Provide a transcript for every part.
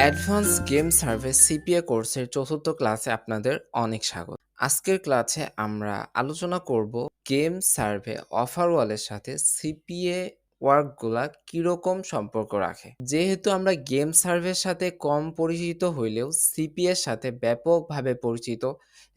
Advance game survey CPA কোর্সের চতুর্থ ক্লাসে আপনাদের অনেক স্বাগত। আজকের ক্লাসে আমরা আলোচনা করব গেম সার্ভে অফার ওয়ালের সাথে সিপিএ ওয়ার্কগুলা কিরকম সম্পর্ক রাখে। যেহেতু আমরা গেম সার্ভের সাথে কম পরিচিত হইলেও সিপিএ এর সাথে ব্যাপকভাবে পরিচিত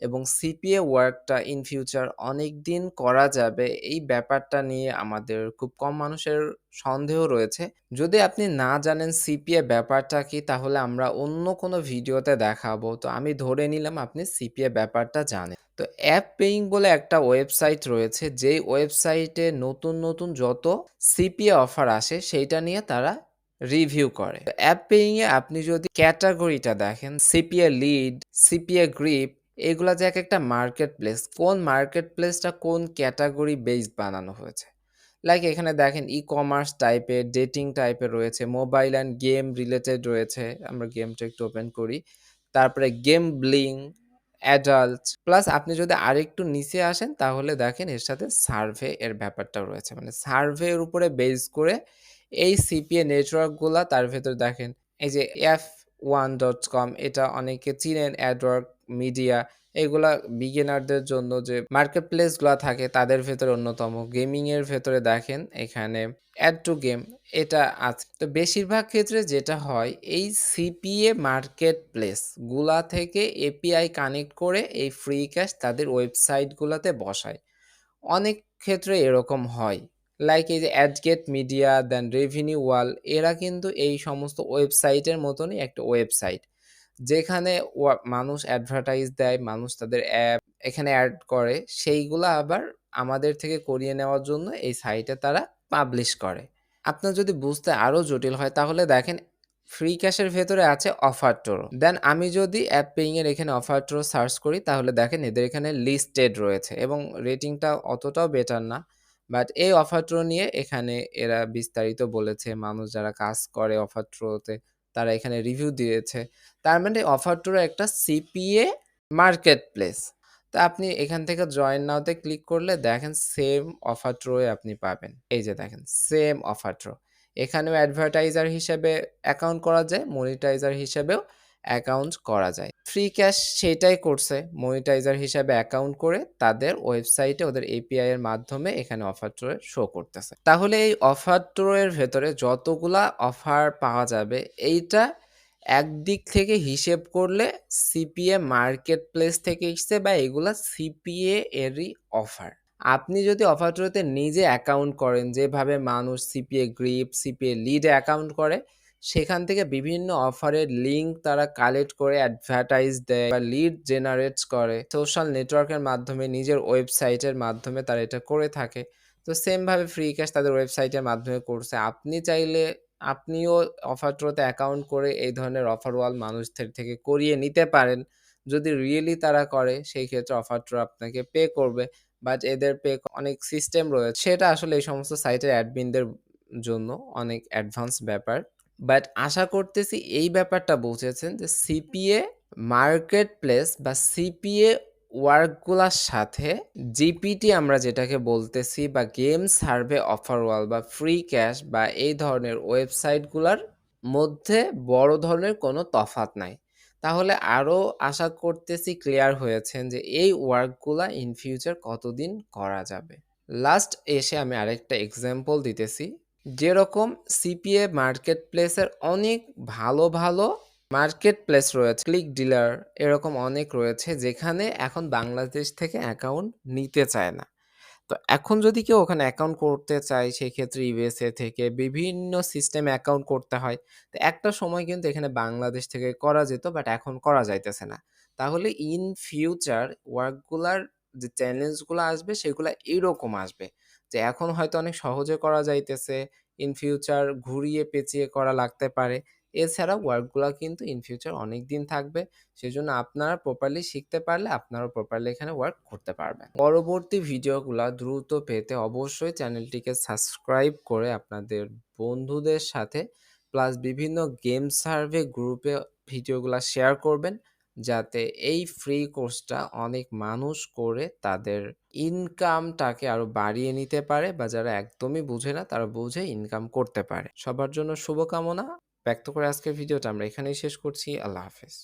এবং সিপিএ ওয়ার্কটা ইন ফিউচার অনেক দিন করা যাবে এই ব্যাপারটা নিয়ে আমাদের খুব কম মানুষের সন্দেহ রয়েছে। যদি আপনি না জানেন সিপিএ ব্যাপারটা কি তাহলে আমরা অন্য কোনো ভিডিওতে দেখাবো। তো আমি ধরে নিলাম আপনি সিপিএ ব্যাপারটা জানেন। তো অ্যাপ পেইং বলে একটা ওয়েবসাইট রয়েছে যেই ওয়েবসাইটে নতুন যত সিপিএ অফার আসে সেইটা নিয়ে তারা রিভিউ করে। তো অ্যাপ পেইং এ আপনি যদি ক্যাটাগরিটা দেখেন সিপিএ লিড, সিপিএ গ্রিপ এগুলা যে একটা মার্কেট প্লেস, কোন মার্কেট প্লেসটা কোন ক্যাটাগরি বেসড বানানো হয়েছে। লাইক এখানে দেখেন ই-কমার্স টাইপের, ডেটিং টাইপের রয়েছে, মোবাইল অ্যান্ড গেম রিলেটেড রয়েছে। আমরা গেমটা একটু ওপেন করি। তারপরে গেমব্লিং, অ্যাডাল্ট প্লাস আপনি যদি আরেকটু নিচে আসেন তাহলে দেখেন এর সাথে সার্ভে এর ব্যাপারটা রয়েছে। মানে সার্ভে এর উপরে বেস করে এই সিপিএ নেটওয়ার্কগুলা তার ভেতর দেখেন এই যে f1.com এটা অনেকে চিনেন, অ্যাডওয়ার্ক মিডিয়া এগুলা বিগিনারদের জন্য যে মার্কেট প্লেসগুলা থাকে তাদের ভেতরে অন্যতম। গেমিং এর ভেতরে দেখেন এখানে অ্যাড টু গেম এটা আছে। তো বেশিরভাগ ক্ষেত্রে যেটা হয় এই সিপিএ মার্কেট প্লেস গুলা থেকে এপিআই কানেক্ট করে এই ফ্রি ক্যাশ তাদের ওয়েবসাইট গুলাতে বসায়। অনেক ক্ষেত্রে এরকম হয়। লাইক এই যে অ্যাডগেট মিডিয়া, দেন রেভিনিউ ওয়াল এরা কিন্তু এই সমস্ত ওয়েবসাইটের মতনই একটা ওয়েবসাইট। যেখানে মানুষ অ্যাডভার্টাইজ দেয়, মানুষ তাদের অ্যাপ এখানে অ্যাড করে, সেইগুলা আবার আমাদের থেকে করিয়ে নেওয়ার জন্য এই সাইটে তারা পাবলিশ করে। আপনার যদি বুঝতে আরো জটিল হয় তাহলে দেখেন ফ্রি ক্যাশের ভেতরে আছে অফার টোরো। দেন আমি যদি অ্যাপ পেইং এর এখানে অফার টোরো সার্চ করি তাহলে দেখেন এদের এখানে লিস্টেড রয়েছে এবং রেটিংটা অতটাও বেটার না। বাট এই অফার টোরো নিয়ে এখানে এরা বিস্তারিত বলেছে। মানুষ যারা কাজ করে অফার টোরোতে তারা এখানে রিভিউ দিয়েছে। তার মানে অফার টোরো একটা সিপিএ মার্কেট প্লেস। তো আপনি এখান থেকে জয়েন নাও তে ক্লিক করলে দেখেন সেম অফার ট্রোয় আপনি পাবেন। এই যে দেখেন সেম অফার ট্রো। এখানেও অ্যাডভার্টাইজার হিসেবে অ্যাকাউন্ট করা যায়, মনিটাইজার হিসেবেও অ্যাকাউন্ট করা যায়। ফ্রি ক্যাশ সেটাই করছে, মনিটাইজার হিসেবে অ্যাকাউন্ট করে তাদের ওয়েবসাইটে ওদের এপিআই এর মাধ্যমে এখানে অফার ট্রো শো করতেছে। তাহলে এই অফার ট্রো এর ভেতরে যতগুলা অফার পাওয়া যাবে এইটা একদিক থেকে হিসেব করলে সিপিএ মার্কেট প্লেস থেকে এসছে বা এগুলা সিপিএ এরই অফার। আপনি যদি অফার ট্রোতে নিজে অ্যাকাউন্ট করেন যেভাবে মানুষ সিপিএ গ্রিপ, সিপিএ লিডে অ্যাকাউন্ট করে সেখান থেকে বিভিন্ন অফারের লিঙ্ক তারা কালেক্ট করে অ্যাডভার্টাইজ দেয় বা লিড জেনারেটস করে সোশ্যাল নেটওয়ার্কের মাধ্যমে, নিজের ওয়েবসাইটের মাধ্যমে তারা এটা করে থাকে। তো সেম ভাবে ফ্রি ক্যাশ তাদের ওয়েবসাইটের মাধ্যমে করছে। আপনি চাইলে আপনিও অফার ট্রোতে অ্যাকাউন্ট করে এই ধরনের অফার ওয়াল মানুষদের থেকে করিয়ে নিতে পারেন। যদি রিয়েলি তারা করে সেই ক্ষেত্রে অফার ট্রো আপনাকে পে করবে। বাট এদের পে অনেক সিস্টেম রয়েছে। সেটা আসলে এই সমস্ত সাইটের অ্যাডমিনদের জন্য অনেক অ্যাডভান্স ব্যাপার। বাট আশা করতেছি এই ব্যাপারটা বুঝেছেন যে সিপিএ মার্কেট প্লেস বা সিপিএ ওয়ার্কগুলার সাথে জিপিটি আমরা যেটাকে বলতেছি বা গেম সার্ভে অফার ওয়াল বা ফ্রি ক্যাশ বা এই ধরনের ওয়েবসাইটগুলার মধ্যে বড় ধরনের কোনো তফাৎ নাই। তাহলে আরো আশা করতেছি ক্লিয়ার হয়েছেন যে এই ওয়ার্কগুলা ইন ফিউচার কতদিন করা যাবে। লাস্ট এসে আমি আরেকটা এক্সাম্পল দিতেছি। যেরকম সিপিএ মার্কেট প্লেসের অনেক ভালো মার্কেট প্লেস রয়েছে, ক্লিক ডিলার এরকম অনেক রয়েছে যেখানে এখন বাংলাদেশ থেকে অ্যাকাউন্ট নিতে চায় না। তো এখন যদি কেউ ওখানে অ্যাকাউন্ট করতে চায় সেক্ষেত্রে ইউএসএ থেকে বিভিন্ন সিস্টেমে অ্যাকাউন্ট করতে হয়। তো একটা সময় কিন্তু এখানে বাংলাদেশ থেকে করা যেত বাট এখন করা যাইতেছে না। তাহলে ইন ফিউচার ওয়ার্কগুলার যে চ্যালেঞ্জগুলো আসবে সেগুলা এরকম আসবে যে এখন হয়তো অনেক সহজে করা যাইতেছে, ইন ফিউচার ঘুরিয়ে পেঁচিয়ে করা লাগতে পারে। এছাড়া ওয়ার্কগুলা কিন্তু ইন ফিউচার অনেক দিন থাকবে। সেজন্য আপনারা প্রপারলি শিখতে পারলে আপনারাও প্রপারলি এখানে ওয়ার্ক করতে পারবেন। পরবর্তী ভিডিওগুলা দ্রুত পেতে অবশ্যই চ্যানেলটিকে সাবস্ক্রাইব করে আপনাদের বন্ধুদের সাথে প্লাস বিভিন্ন গেম সার্ভে গ্রুপে ভিডিওগুলা শেয়ার করবেন যাতে এই ফ্রি কোর্সটা অনেক মানুষ করে তাদের ইনকামটাকে আরো বাড়িয়ে নিতে পারে বা যারা একদমই বুঝে না তারা বুঝে ইনকাম করতে পারে। সবার জন্য শুভকামনা। ব্যক্ত করে আজকের ভিডিওটা আমরা এখানেই শেষ করছি। আল্লাহ হাফেজ।